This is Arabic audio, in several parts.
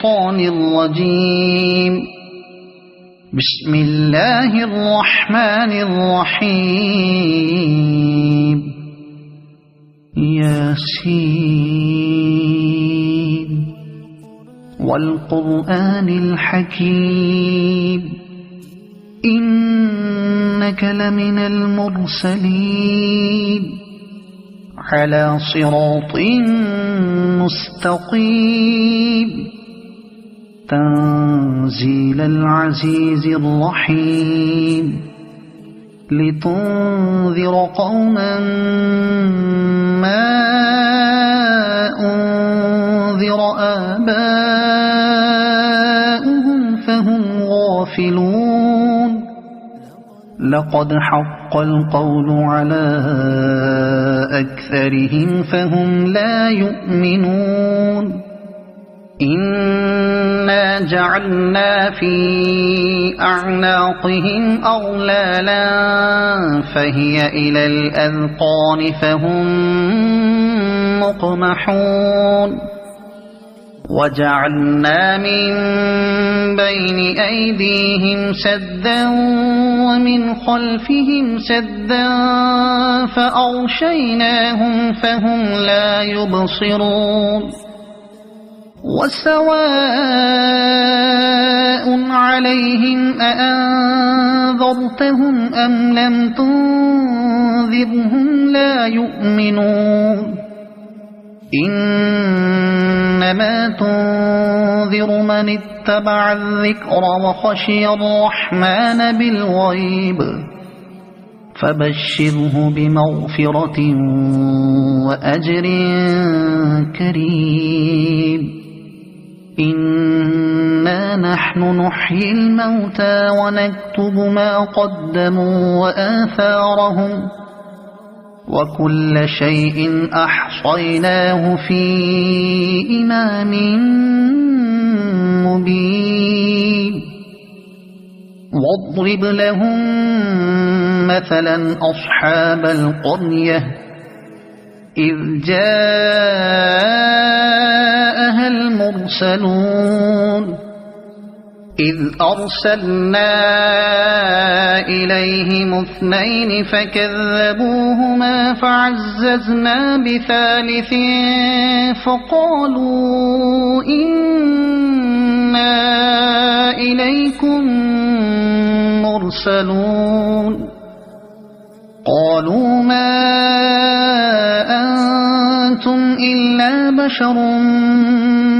الشيطان الرجيم. بسم الله الرحمن الرحيم. ياسين والقرآن الحكيم إنك لمن المرسلين على صراط مستقيم تنزيل العزيز الرحيم لتنذر قوما ما أنذر آباؤهم فهم غافلون. لقد حق القول على أكثرهم فهم لا يؤمنون. إنا جعلنا في أعناقهم أغلالا فهي إلى الأذقان فهم مقمحون. وجعلنا من بين أيديهم سدا ومن خلفهم سدا فأغشيناهم فهم لا يبصرون. وسواء عليهم أأنذرتهم أم لم تنذرهم لا يؤمنون. إنما تنذر من اتبع الذكر وخشي الرحمن بالغيب فبشره بمغفرة وأجر كريم. إنا نحن نحيي الموتى ونكتب ما قدموا وآثارهم وكل شيء أحصيناه في إمام مبين. واضرب لهم مثلا أصحاب القرية إذ جاءها المرسلون إذ أرسلنا إليهم اثنين فكذبوهما فعززنا بثالث فقالوا إنا إليكم مرسلون. قالوا ما أنتم إلا بشر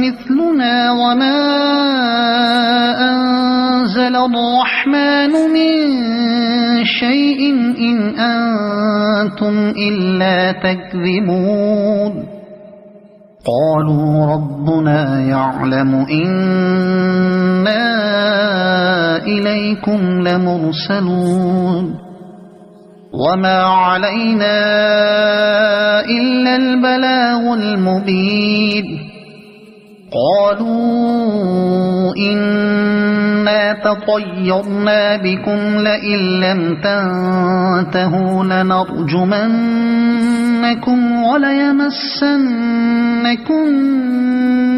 مثلنا وما أنزل الرحمن من شيء إن أنتم إلا تكذبون. قالوا ربنا يعلم إنا إليكم لمرسلون وما علينا إلا البلاغ المبين. قالوا إنا تطيرنا بكم لئن لم تنتهوا لنرجمنكم وليمسنكم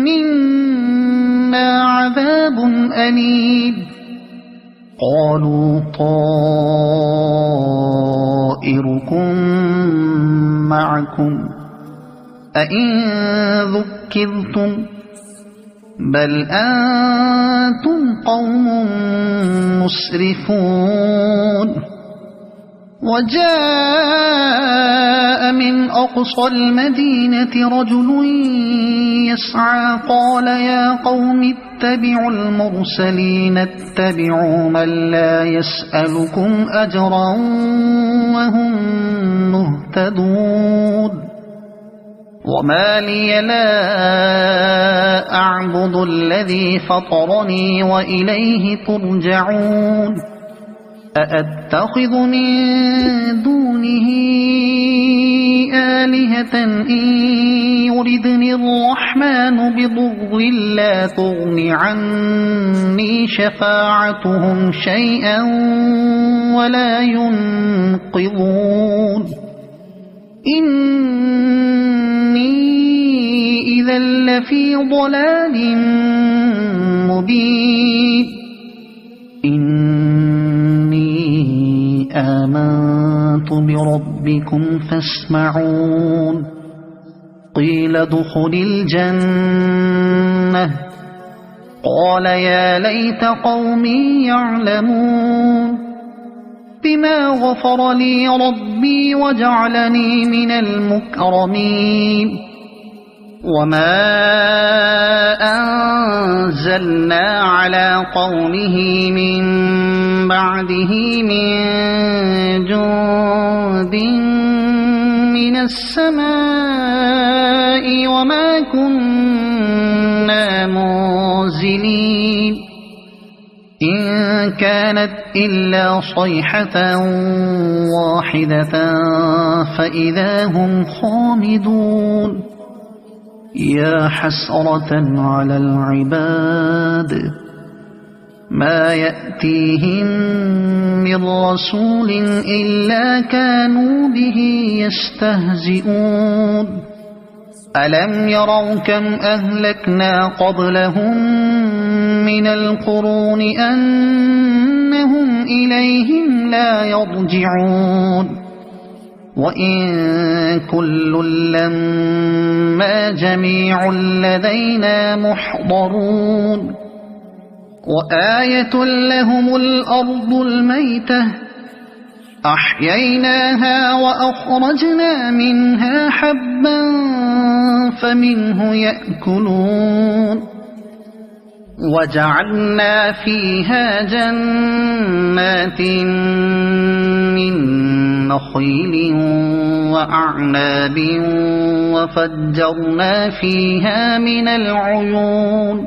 منا عذاب أليم. قالوا طائركم معكم أئن ذكرتم بل أنتم قوم مسرفون. وجاء من أقصى المدينة رجل يسعى قال يا قوم اتبعوا المرسلين اتبعوا من لا يسألكم أجرا وهم مهتدون. وما لي لا أعبد الذي فطرني وإليه ترجعون. أأتخذ من دونه آلهة إن يردني الرحمن بضر لا تغن عني شفاعتهم شيئا ولا ينقذون. إني إذا لفي ضلال مبين إني آمنت بربكم فاسمعون قيل ادخل الجنة قال يا ليت قومي يعلمون بما غفر لي ربي وجعلني من المكرمين وما أنزلنا على قومه من بعده من جند من السماء وما كنا منزلين إن كانت إلا صيحة واحدة فإذا هم خامدون يا حسرة على العباد ما يأتيهم من رسول إلا كانوا به يستهزئون ألم يروا كم أهلكنا قبلهم من القرون أنهم إليهم لا يرجعون وإن كل لما جميع لدينا محضرون وآية لهم الأرض الميتة أحييناها وأخرجنا منها حبا فمنه يأكلون وجعلنا فيها جنات من نخيل وأعناب وفجرنا فيها من العيون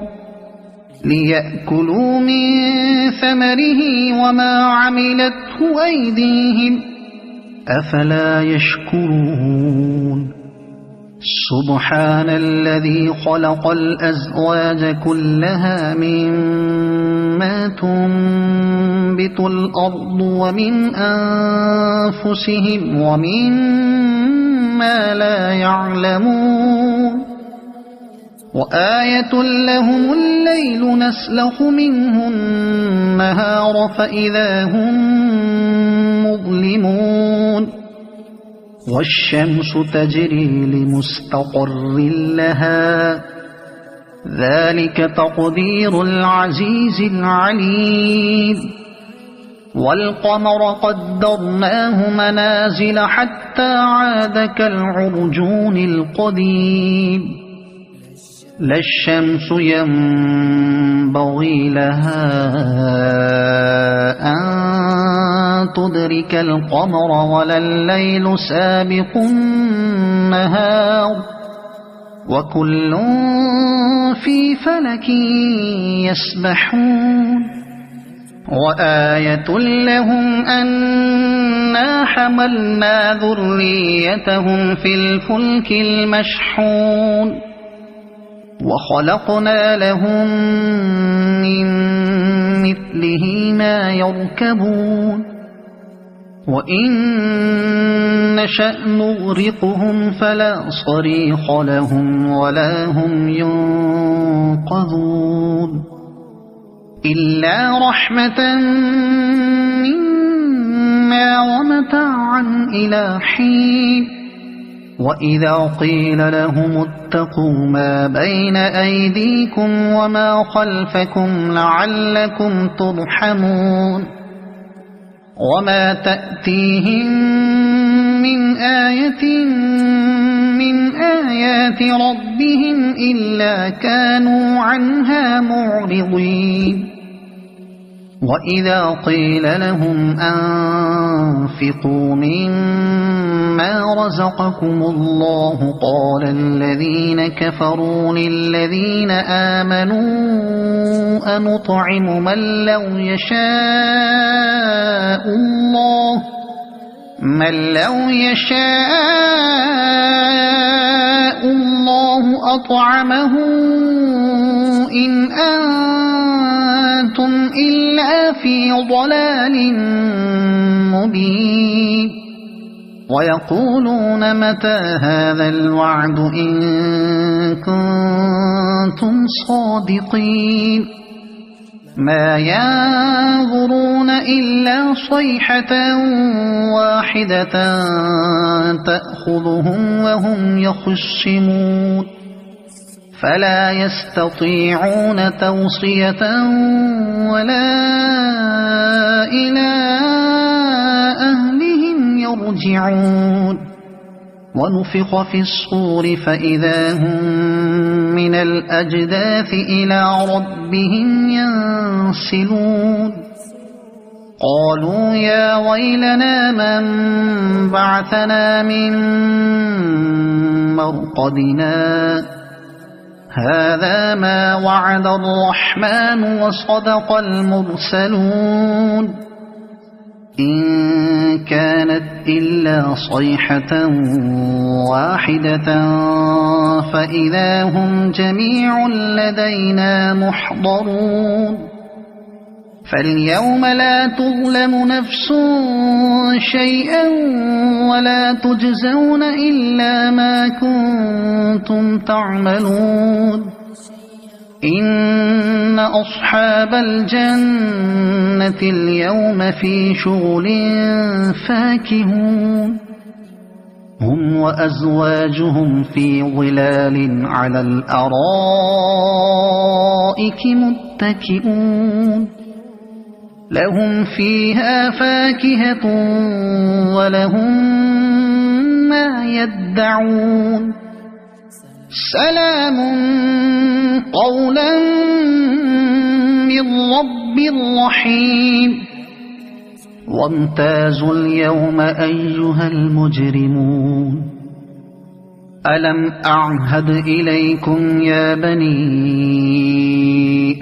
ليأكلوا من ثمره وما عملته أيديهم أفلا يشكرون سبحان الذي خلق الأزواج كلها مما تنبت الأرض ومن أنفسهم ومما لا يعلمون وآية لهم الليل نسلخ منه النهار فإذا هم مظلمون والشمس تجري لمستقر لها ذلك تقدير العزيز العليم والقمر قدرناه منازل حتى عاد كالعرجون القديم لا الشمس ينبغي لها أن تدرك القمر ولا الليل سابق النهار وكل في فلك يسبحون وآية لهم أنا حملنا ذريتهم في الفلك المشحون وخلقنا لهم من مثله ما يركبون وإن نشأ نغرقهم فلا صريخ لهم ولا هم ينقذون إلا رحمة منا ومتاعا إلى حين وإذا قيل لهم اتقوا ما بين أيديكم وما خلفكم لعلكم ترحمون وما تأتيهم من آية من آيات ربهم إلا كانوا عنها معرضين وإذا قيل لهم أنفقوا مما رزقكم الله قال الذين كفروا للذين آمنوا أنطعم من لو يشاء الله أطعمه إن أنتم إلا في ضلال مبين ويقولون متى هذا الوعد إن كنتم صادقين ما ينظرون إلا صيحة واحدة تأخذهم وهم يخصمون فلا يستطيعون توصية ولا إلى أهلهم يرجعون ونفخ في الصور فإذا هم من الأجداث إلى ربهم ينسلون قالوا يا ويلنا من بعثنا من مرقدنا هذا ما وعد الرحمن وصدق المرسلون إن كانت إلا صيحة واحدة فإذا هم جميع لدينا محضرون فاليوم لا تظلم نفس شيئا ولا تجزون إلا ما كنتم تعملون إن أصحاب الجنة اليوم في شغل فاكهون هم وأزواجهم في ظلال على الأرائك متكئون لهم فيها فاكهة ولهم ما يدعون سلام قولا من رب رحيم وامتازوا اليوم أيها المجرمون ألم أعهد إليكم يا بني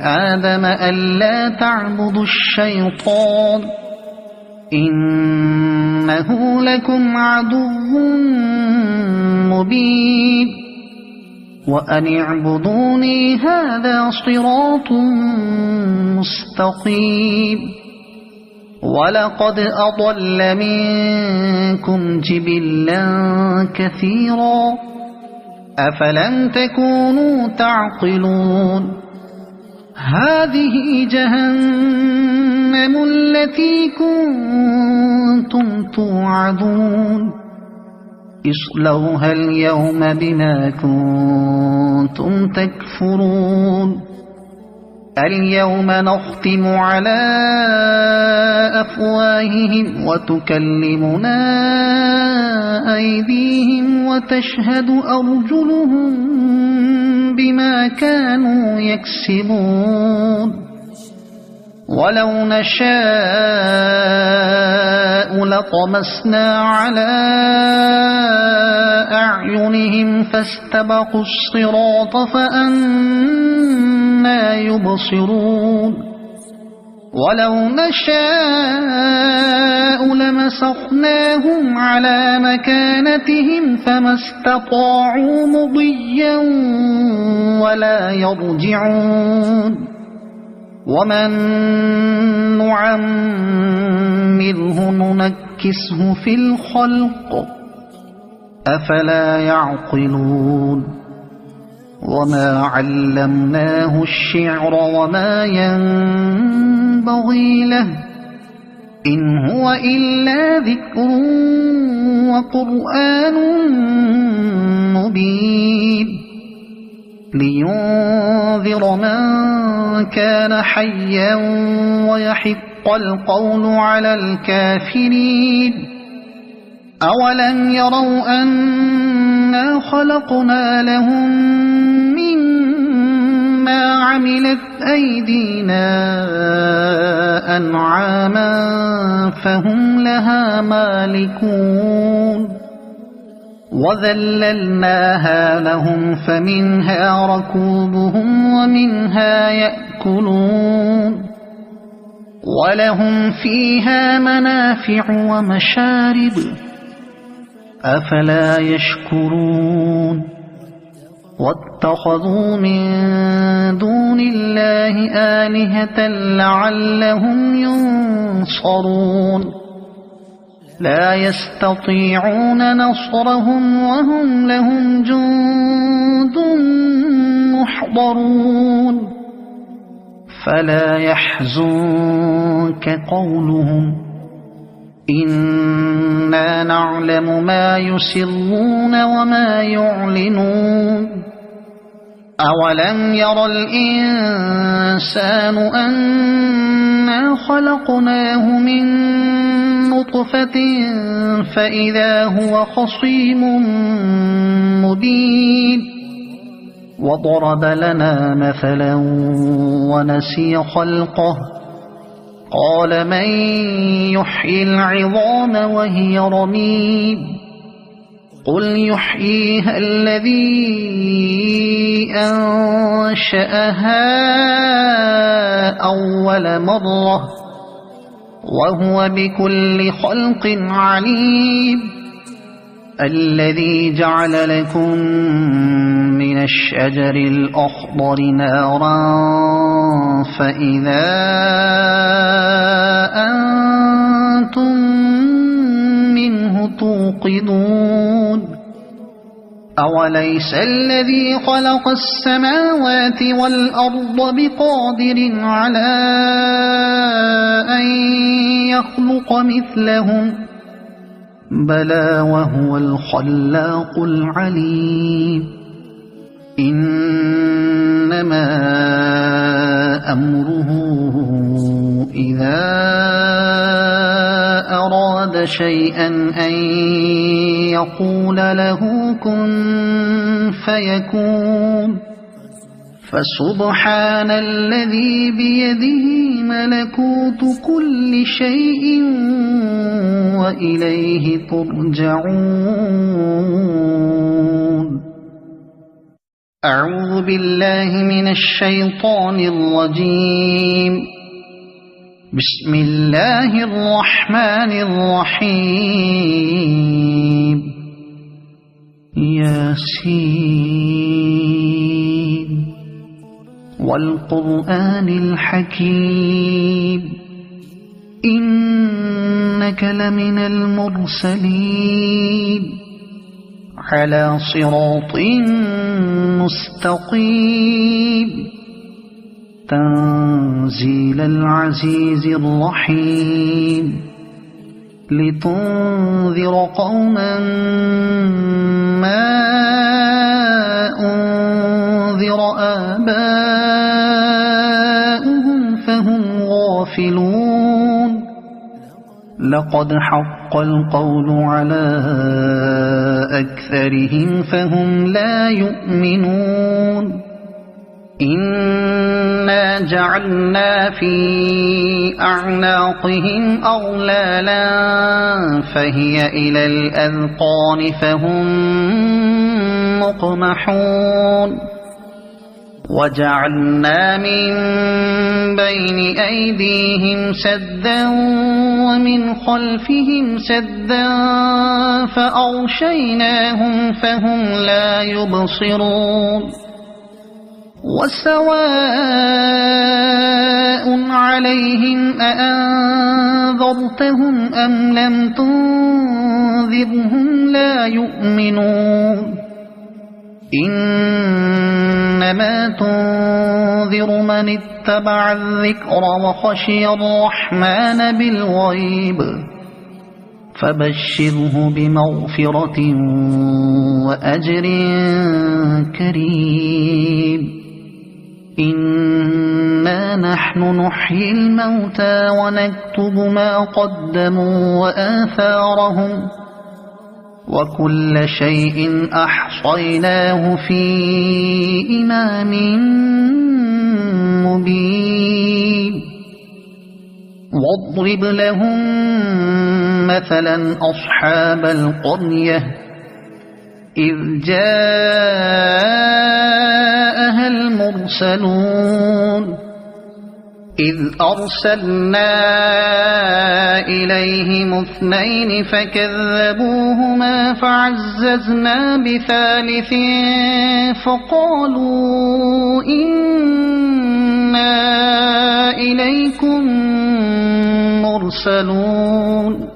آدم ألا تعبدوا الشيطان إنه لكم عدو مبين وأن اعبدوني هذا صراط مستقيم ولقد أضل منكم جبلا كثيرا أفلم تكونوا تعقلون هذه جهنم التي كنتم توعدون اصلوها اليوم بما كنتم تكفرون اليوم نختم على أفواههم وتكلمنا أيديهم وتشهد أرجلهم بما كانوا يكسبون ولو نشاء لطمسنا على أعينهم فاستبقوا الصراط فأنى يبصرون ولو نشاء لمسخناهم على مكانتهم فما استطاعوا مضيا ولا يرجعون ومن نعمره ننكسه في الخلق أفلا يعقلون وما علمناه الشعر وما ينبغي له إن هو إلا ذكر وقرآن مبين لينذر من كان حيا ويحق القول على الكافرين أولم يروا أنا خلقنا لهم مما عملت أيدينا أنعاما فهم لها مالكون وذللناها لهم فمنها ركوبهم ومنها يأكلون ولهم فيها منافع ومشارب أفلا يشكرون واتخذوا من دون الله آلهة لعلهم ينصرون لا يستطيعون نصرهم وهم لهم جند محضرون فلا يحزنك قولهم إنا نعلم ما يسرون وما يعلنون أولم ير الإنسان أنا خلقناه من نطفة فإذا هو خصيم مبين وضرب لنا مثلا ونسي خلقه قال من يحيي العظام وهي رميم قل يحييها الذي أنشأها أول مرة وهو بكل خلق عليم الذي جعل لكم من الشجر الأخضر نارا فإذا أنتم منه توقدون أوليس الذي خلق السماوات والأرض بقادر على أن يخلق مثلهم بلى وهو الخلاق العليم إنما أمره إذا أراد شيئا أن يقول له كن فيكون فسبحان الذي بيده ملكوت كل شيء وإليه ترجعون أعوذ بالله من الشيطان الرجيم بسم الله الرحمن الرحيم ياسين والقرآن الحكيم إنك لمن المرسلين على صراط مستقيم تنزيل العزيز الرحيم لتنذر قوما ما أنذر آباؤهم فهم غافلون لقد حق القول على أكثرهم فهم لا يؤمنون إنا جعلنا في أعناقهم أغلالا فهي إلى الأذقان فهم مقمحون وجعلنا من بين أيديهم سدا ومن خلفهم سدا فأغشيناهم فهم لا يبصرون وسواء عليهم أأنذرتهم أم لم تنذرهم لا يؤمنون إنما تنذر من اتبع الذكر وخشي الرحمن بالغيب فبشره بمغفرة وأجر كريم إنا نحن نحيي الموتى ونكتب ما قدموا وآثارهم وكل شيء أحصيناه في إمام مبين واضرب لهم مثلا أصحاب القرية إذ جاءها المرسلون إذ أرسلنا إليهم اثنين فكذبوهما فعززنا بثالث فقالوا إنا إليكم مرسلون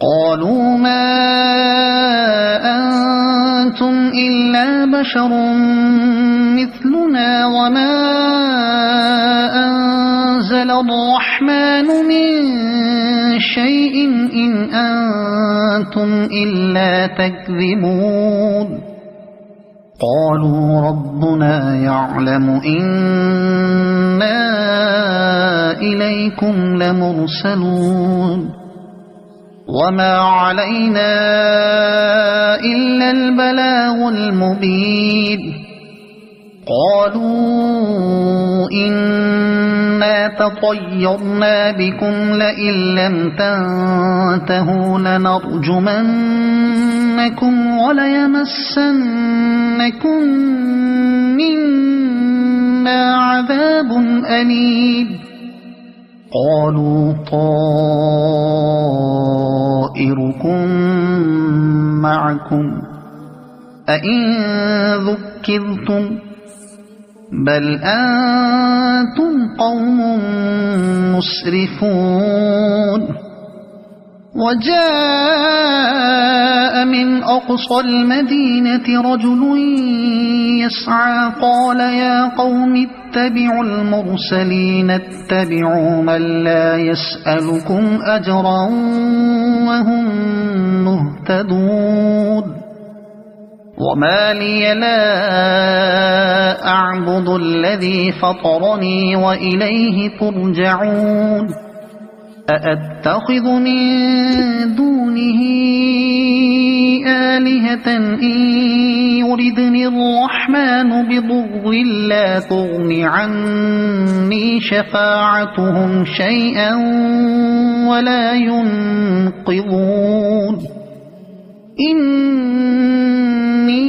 قالوا ما أنتم إلا بشر مثلنا وما أنزل الرحمن من شيء إن أنتم إلا تكذبون قالوا ربنا يعلم إنا إليكم لمرسلون وما علينا إلا البلاغ المبين قالوا إنا تطيرنا بكم لئن لم تنتهوا لنرجمنكم وليمسنكم منا عذاب أليم قالوا طائركم معكم أئن ذكرتم بل أنتم قوم مسرفون وجاء من أقصى المدينة رجل يسعى قال يا قوم اتبعوا المرسلين اتبعوا من لا يسألكم أجرا وهم مهتدون وما لي لا أعبد الذي فطرني وإليه ترجعون أأتخذ من دونه آلهة إن يردني الرحمن بضر لا تغن عني شفاعتهم شيئا ولا ينقذون إني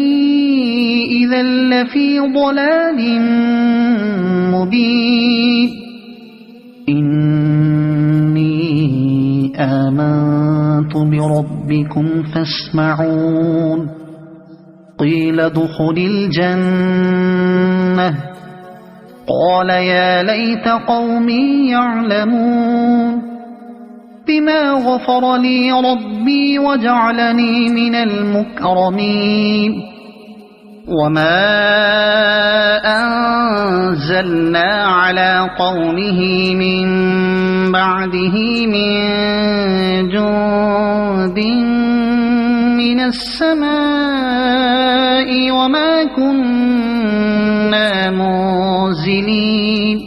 إذا لفي ضلال مبين آمنت بربكم فاسمعون قيل ادخل الجنة قال يا ليت قومي يعلمون بما غفر لي ربي وجعلني من المكرمين وما أنزلنا على قومه من بعده من جند من السماء وما كنا منزلين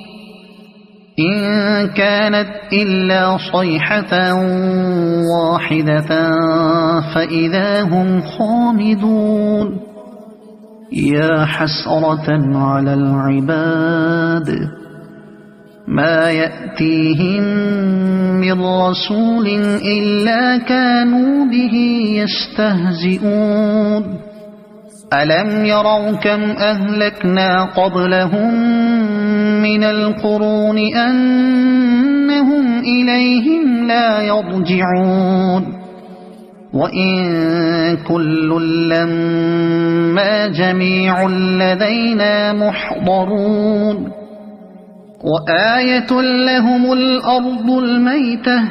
إن كانت إلا صيحة واحدة فإذا هم خامدون يا حسرة على العباد ما يأتيهم من رسول إلا كانوا به يستهزئون ألم يروا كم أهلكنا قبلهم من القرون أنهم إليهم لا يرجعون وإن كل لما جميع لدينا محضرون وآية لهم الأرض الميتة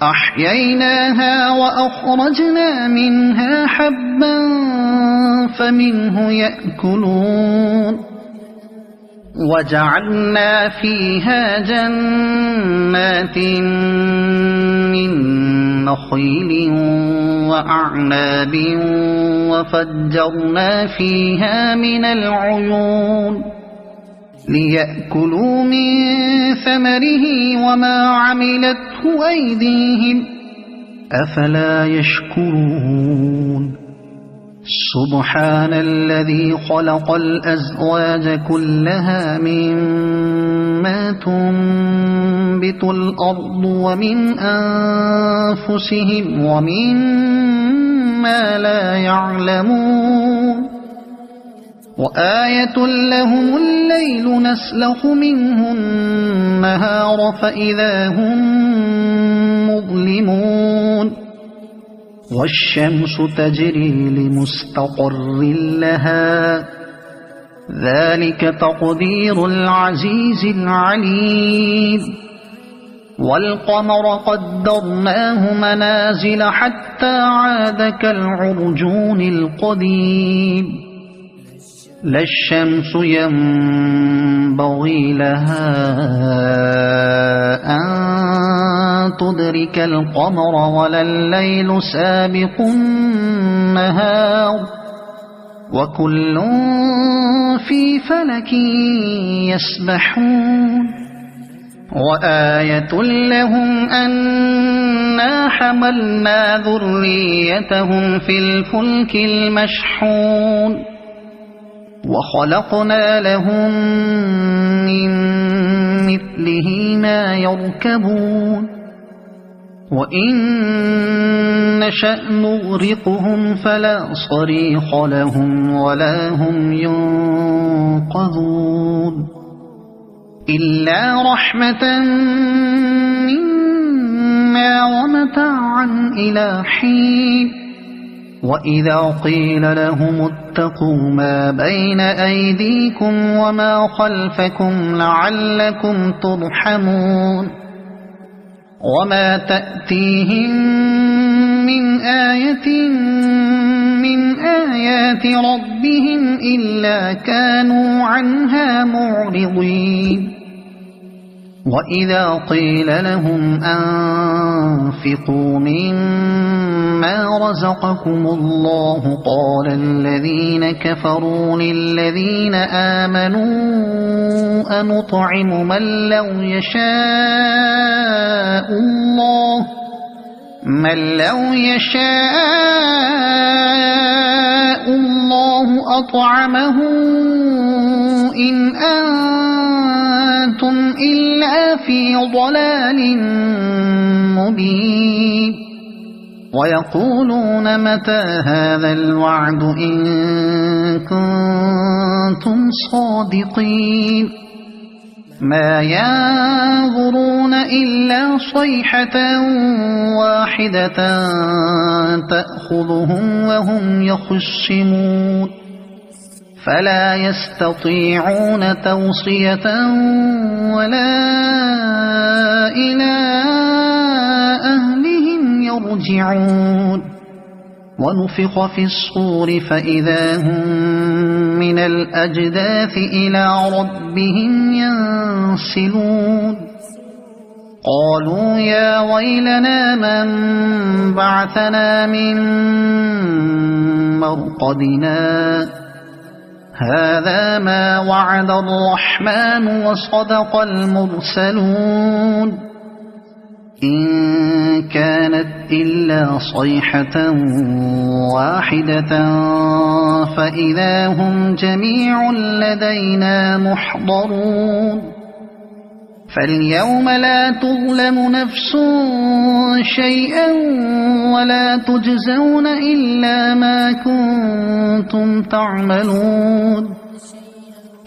أحييناها وأخرجنا منها حبا فمنه يأكلون وجعلنا فيها جنات من نخيل وأعناب وفجرنا فيها من العيون ليأكلوا من ثمره وما عملته أيديهم أفلا يشكرون سبحان الذي خلق الأزواج كلها مما تنبت الأرض ومن أنفسهم ومما لا يعلمون وآية لهم الليل نسلخ منه النهار فإذا هم مظلمون والشمس تجري لمستقر لها ذلك تقدير العزيز العليم والقمر قدرناه منازل حتى عاد كالعرجون القديم لا الشمس ينبغي لها أن تدرك القمر ولا الليل سابق النهار وكل في فلك يسبحون وآية لهم أنا حملنا ذريتهم في الفلك المشحون وخلقنا لهم من مثله ما يركبون وإن نشأ نغرقهم فلا صريخ لهم ولا هم ينقذون إلا رحمة منا ومتاعا إلى حين وإذا قيل لهم اتقوا ما بين أيديكم وما خلفكم لعلكم ترحمون وما تأتيهم من آية من آيات ربهم إلا كانوا عنها معرضين وإذا قيل لهم أنفقوا مما رزقكم الله قال الذين كفروا للذين آمنوا أنطعم من لو يشاء الله أطعمه إن أنتم إلا في ضلال مبين ويقولون متى هذا الوعد إن كنتم صادقين ما ينظرون إلا صيحة واحدة تأخذهم وهم يخصمون فلا يستطيعون توصية ولا إلى أهلهم يرجعون ونفخ في الصور فإذا هم من الأجداث إلى ربهم ينسلون قالوا يا ويلنا من بعثنا من مرقدنا هذا ما وعد الرحمن وصدق المرسلون إن كانت إلا صيحة واحدة فإذا هم جميع لدينا محضرون فاليوم لا تظلم نفس شيئا ولا تجزون إلا ما كنتم تعملون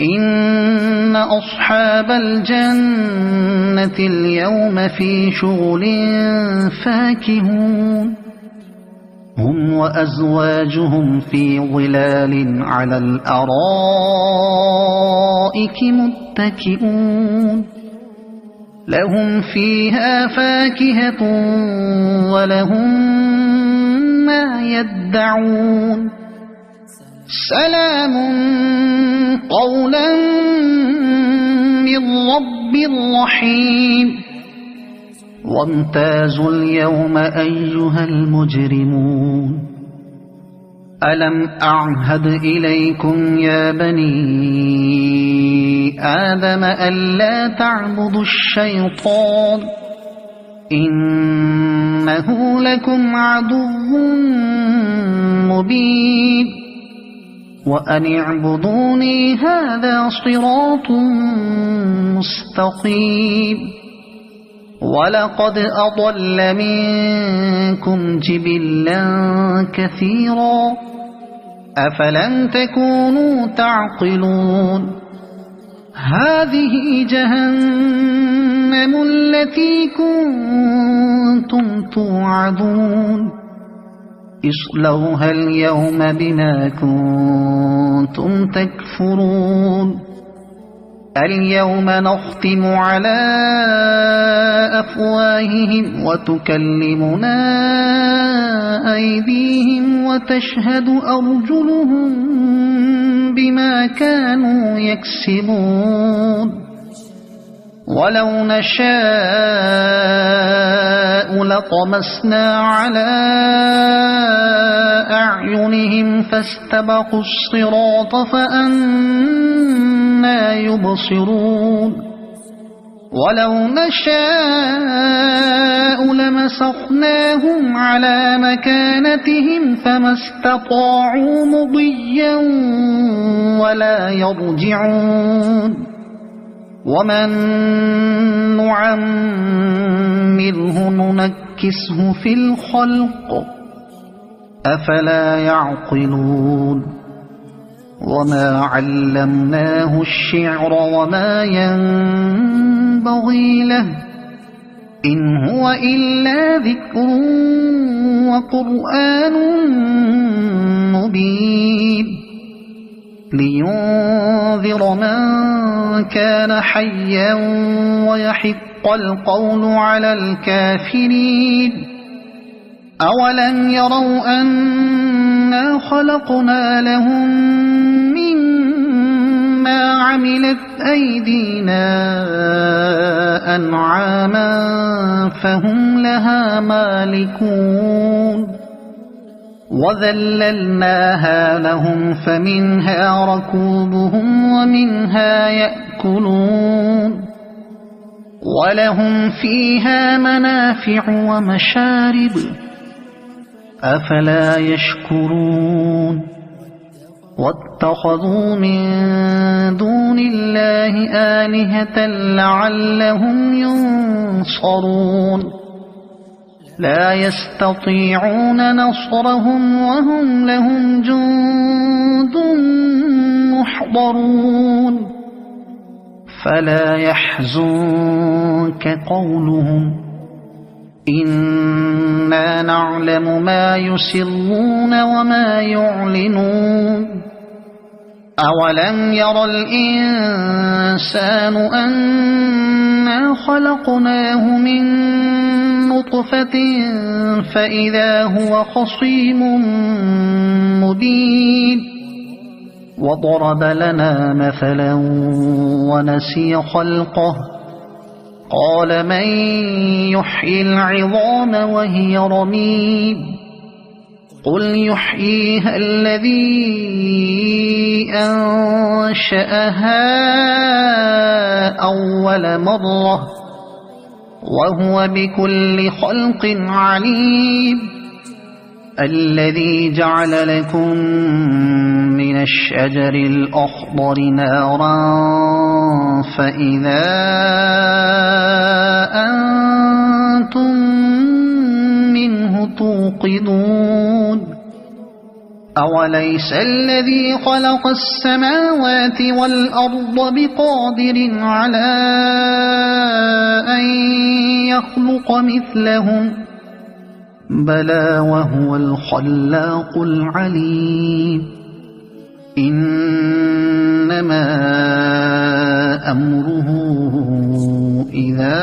إن أصحاب الجنة اليوم في شغل فاكهون هم وأزواجهم في ظلال على الأرائك متكئون لهم فيها فاكهة ولهم ما يدعون سلام قولا من رب رحيم وامتازوا اليوم أيها المجرمون ألم أعهد إليكم يا بني آدم ألا تعبدوا الشيطان إنه لكم عدو مبين وأن اعبدوني هذا صراط مستقيم ولقد أضل منكم جبلا كثيرا أفلم تكونوا تعقلون هذه جهنم التي كنتم توعدون اصلوها اليوم بما كنتم تكفرون اليوم نختم على أفواههم وتكلمنا أيديهم وتشهد أرجلهم بما كانوا يكسبون ولو نشاء لطمسنا على أعينهم فاستبقوا الصراط فأنى يبصرون ولو نشاء لمسخناهم على مكانتهم فما استطاعوا مضيا ولا يرجعون ومن نعمره ننكسه في الخلق أفلا يعقلون وما علمناه الشعر وما ينبغي له إن هو إلا ذكر وقرآن مبين لينذر من كان حيا ويحق القول على الكافرين أولم يروا أنا خلقنا لهم مما عملت أيدينا أنعاما فهم لها مالكون وذللناها لهم فمنها ركوبهم ومنها يأكلون ولهم فيها منافع ومشارب أفلا يشكرون واتخذوا من دون الله آلهة لعلهم ينصرون لا يستطيعون نصرهم وهم لهم جند محضرون فلا يحزنك قولهم إنا نعلم ما يسرون وما يعلنون أولم ير الإنسان أنا خلقناه من نطفة فإذا هو خصيم مبين وضرب لنا مثلا ونسي خلقه قال من يحيي العظام وهي رميم قل يحييها الذي أنشأها أول مرة وهو بكل خلق عليم الذي جعل لكم من الشجر الأخضر نارا فإذا أنتم منه توقدون أوليس الذي خلق السماوات والأرض بقادر على أن يخلق مثلهم بلى وهو الخلاق العليم إنما أمره إذا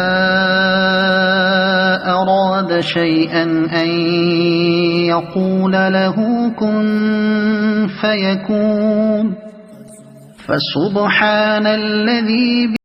أراد شيئا أن يقول له كن فيكون فسبحان الذي